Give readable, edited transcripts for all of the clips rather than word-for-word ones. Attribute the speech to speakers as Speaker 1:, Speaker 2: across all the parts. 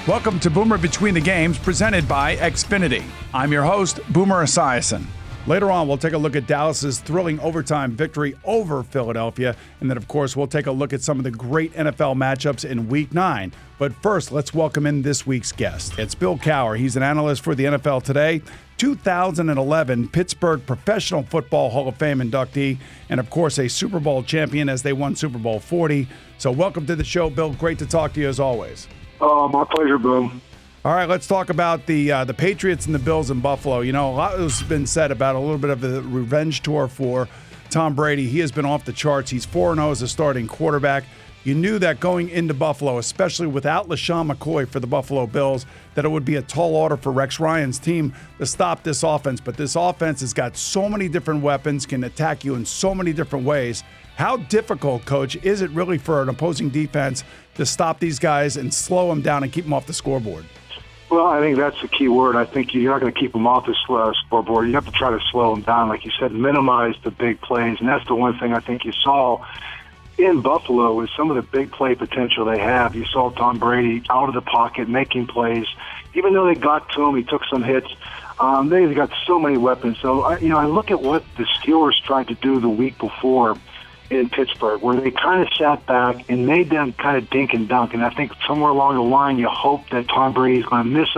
Speaker 1: Welcome to Boomer Between the Games, presented by Xfinity. I'm your host, Boomer Esiason. Later on, we'll take a look at Dallas's thrilling overtime victory over Philadelphia. And then, of course, we'll take a look at some of the great NFL matchups in Week 9. But first, let's welcome in this week's guest. It's Bill Cowher. He's an analyst for the NFL Today, 2011 Pittsburgh Professional Football Hall of Fame inductee, and, of course, a Super Bowl champion as they won Super Bowl 40. So welcome to the show, Bill. Great to talk to you as always.
Speaker 2: Oh, my pleasure, Boom.
Speaker 1: All right, let's talk about the Patriots and the Bills in Buffalo. You know, a lot has been said about a little bit of the revenge tour for Tom Brady. He has been off the charts. He's 4-0 as a starting quarterback. You knew that going into Buffalo, especially without LaShawn McCoy for the Buffalo Bills, that it would be a tall order for Rex Ryan's team to stop this offense. But this offense has got so many different weapons, can attack you in so many different ways. How difficult, Coach, is it really for an opposing defense to stop these guys and slow them down and keep them off the scoreboard?
Speaker 2: Well, I think that's the key word. I think you're not going to keep them off the scoreboard. You have to try to slow them down, like you said, minimize the big plays. And that's the one thing I think you saw in Buffalo is some of the big play potential they have. You saw Tom Brady out of the pocket making plays. Even though they got to him, he took some hits. They've got so many weapons. So, I look at what the Steelers tried to do the week before in Pittsburgh, where they kind of sat back and made them kind of dink and dunk. And I think somewhere along the line, you hope that Tom Brady is going to miss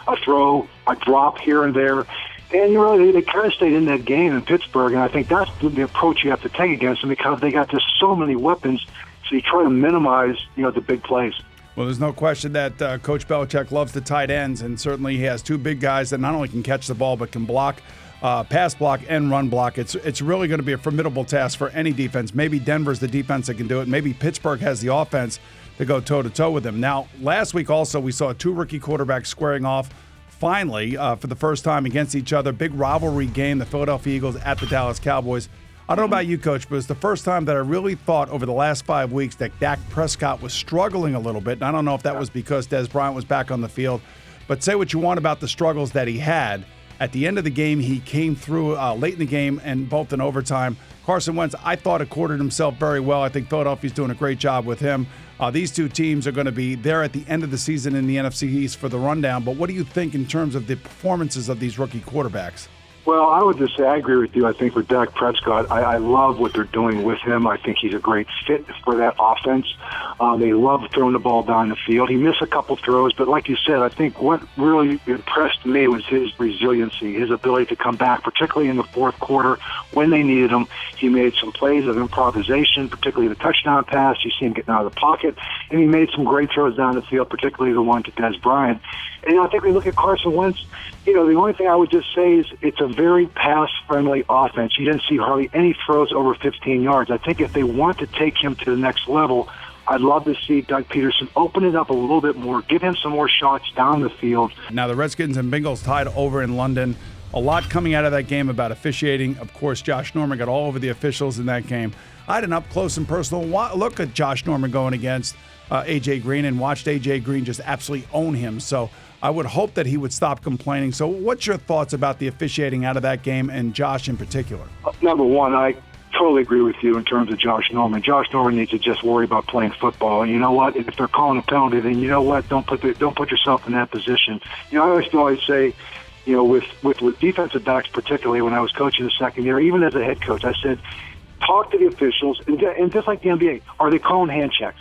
Speaker 2: a throw, a drop here and there. And really, they kind of stayed in that game in Pittsburgh. And I think that's the approach you have to take against them because they got just so many weapons. So you try to minimize, the big plays.
Speaker 1: Well, there's no question that Coach Belichick loves the tight ends, and certainly he has two big guys that not only can catch the ball but can block. Pass block and run block. It's really going to be a formidable task for any defense. Maybe Denver's the defense that can do it. Maybe Pittsburgh has the offense to go toe-to-toe with them. Now, last week also we saw two rookie quarterbacks squaring off finally for the first time against each other. Big rivalry game, the Philadelphia Eagles at the Dallas Cowboys. I don't know about you, Coach, but it's the first time that I really thought over the last 5 weeks that Dak Prescott was struggling a little bit. And I don't know if that was because Dez Bryant was back on the field. But say what you want about the struggles that he had. At the end of the game, he came through late in the game and both in overtime. Carson Wentz, I thought, accorded himself very well. I think Philadelphia's doing a great job with him. These two teams are going to be there at the end of the season in the NFC East for the rundown. But what do you think in terms of the performances of these rookie quarterbacks?
Speaker 2: Well, I would just say I agree with you. I think for Dak Prescott, I love what they're doing with him. I think he's a great fit for that offense. They love throwing the ball down the field. He missed a couple throws, but like you said, I think what really impressed me was his resiliency, his ability to come back, particularly in the fourth quarter when they needed him. He made some plays of improvisation, particularly the touchdown pass. You see him getting out of the pocket, and he made some great throws down the field, particularly the one to Dez Bryant. And I think we look at Carson Wentz, the only thing I would just say is it's a very pass-friendly offense. You didn't see hardly any throws over 15 yards. I think if they want to take him to the next level, I'd love to see Doug Peterson open it up a little bit more, give him some more shots down the field.
Speaker 1: Now the Redskins and Bengals tied over in London. A lot coming out of that game about officiating. Of course, Josh Norman got all over the officials in that game. I had an up-close and personal look at Josh Norman going against A.J. Green and watched A.J. Green just absolutely own him. So I would hope that he would stop complaining. So what's your thoughts about the officiating out of that game and Josh in particular?
Speaker 2: Number one, I totally agree with you in terms of Josh Norman. Josh Norman needs to just worry about playing football. And you know what? If they're calling a penalty, then you know what? Don't put yourself in that position. I always say, with defensive backs, particularly when I was coaching the second year, even as a head coach, I said, talk to the officials, and just like the NBA, are they calling hand checks?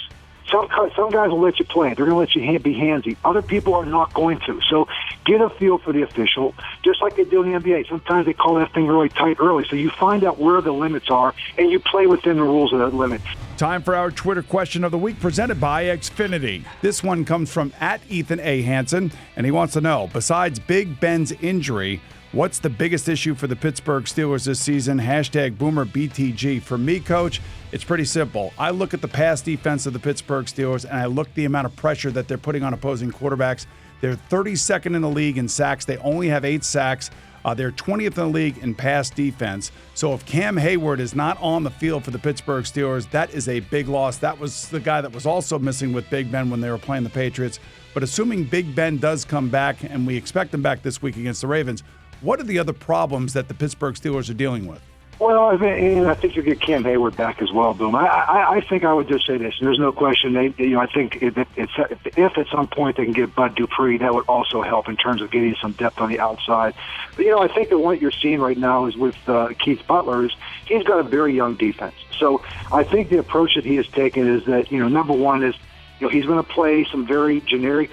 Speaker 2: Some guys will let you play. They're going to let you be handsy. Other people are not going to. So get a feel for the official, just like they do in the NBA. Sometimes they call that thing really tight early. So you find out where the limits are, and you play within the rules of that limit.
Speaker 1: Time for our Twitter question of the week presented by Xfinity. This one comes from @Ethan A. Hansen, and he wants to know, besides Big Ben's injury, what's the biggest issue for the Pittsburgh Steelers this season? #BoomerBTG. For me, Coach, it's pretty simple. I look at the pass defense of the Pittsburgh Steelers, and I look at the amount of pressure that they're putting on opposing quarterbacks. They're 32nd in the league in sacks. They only have 8 sacks. They're 20th in the league in pass defense. So if Cam Hayward is not on the field for the Pittsburgh Steelers, that is a big loss. That was the guy that was also missing with Big Ben when they were playing the Patriots. But assuming Big Ben does come back, and we expect him back this week against the Ravens, what are the other problems that the Pittsburgh Steelers are dealing with?
Speaker 2: Well, I think you get Cam Hayward back as well, Boom. I think I would just say this, and there's no question. I think if at some point they can get Bud Dupree, that would also help in terms of getting some depth on the outside. But I think that what you're seeing right now is with Keith Butler is he's got a very young defense. So I think the approach that he has taken is that number one is he's going to play some very generic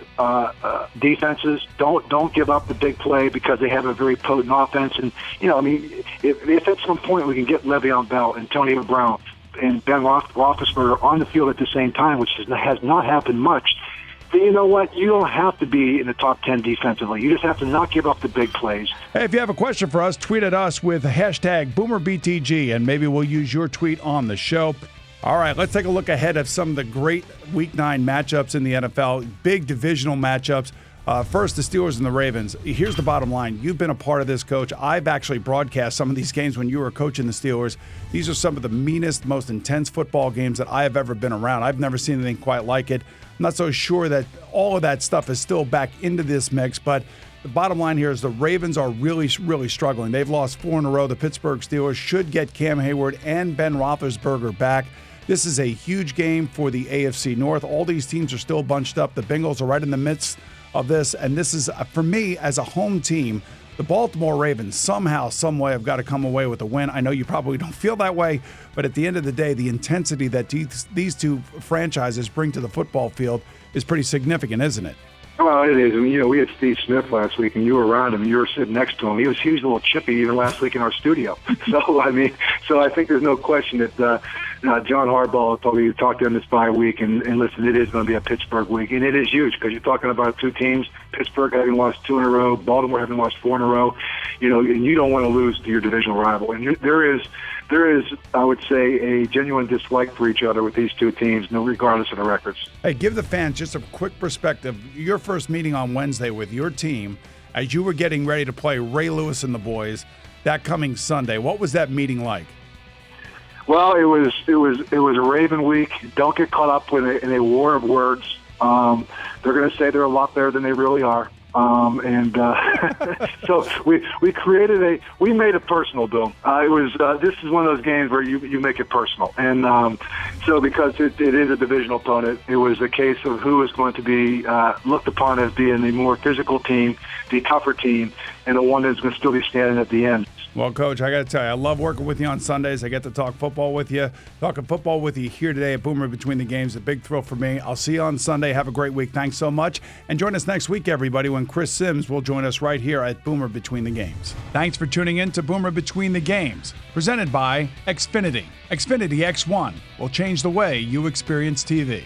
Speaker 2: defenses. Don't give up the big play because they have a very potent offense. And if at some point we can get Le'Veon Bell, Antonio Brown, and Ben Roethlisberger on the field at the same time, which has not happened much, then you know what? You don't have to be in the top 10 defensively. You just have to not give up the big plays.
Speaker 1: Hey, if you have a question for us, tweet at us with hashtag BoomerBTG, and maybe we'll use your tweet on the show. All right, let's take a look ahead of some of the great Week 9 matchups in the NFL, big divisional matchups. First, the Steelers and the Ravens. Here's the bottom line. You've been a part of this, Coach. I've actually broadcast some of these games when you were coaching the Steelers. These are some of the meanest, most intense football games that I have ever been around. I've never seen anything quite like it. I'm not so sure that all of that stuff is still back into this mix, but the bottom line here is the Ravens are really, really struggling. They've lost 4 in a row. The Pittsburgh Steelers should get Cam Hayward and Ben Roethlisberger back. This is a huge game for the AFC North. All these teams are still bunched up. The Bengals are right in the midst of this. And this is, for me, as a home team, the Baltimore Ravens somehow, some way have got to come away with a win. I know you probably don't feel that way, but at the end of the day, the intensity that these two franchises bring to the football field is pretty significant, isn't it?
Speaker 2: Well, it is. And, we had Steve Smith last week, and you were around him, and you were sitting next to him. He was a little chippy even last week in our studio. So I think there's no question that John Harbaugh probably talked to him this bye week, and listen, it is going to be a Pittsburgh week, and it is huge because you're talking about two teams, Pittsburgh having lost 2 in a row, Baltimore having lost 4 in a row, and you don't want to lose to your divisional rival. And there is, I would say, a genuine dislike for each other with these two teams, regardless of the records.
Speaker 1: Hey, give the fans just a quick perspective. Your first meeting on Wednesday with your team, as you were getting ready to play Ray Lewis and the boys that coming Sunday, what was that meeting like?
Speaker 2: Well, it was a Raven week. Don't get caught up in a war of words. They're going to say they're a lot better than they really are. So we made it personal, Bill. This is one of those games where you make it personal. And so because it is a divisional opponent, it was a case of who is going to be looked upon as being the more physical team, the tougher team, and the one that's going to still be standing at the end.
Speaker 1: Well, Coach, I got to tell you, I love working with you on Sundays. I get to talk football with you. Talking football with you here today at Boomer Between the Games, a big thrill for me. I'll see you on Sunday. Have a great week. Thanks so much. And join us next week, everybody, when Chris Sims will join us right here at Boomer Between the Games. Thanks for tuning in to Boomer Between the Games, presented by Xfinity. Xfinity X1 will change the way you experience TV.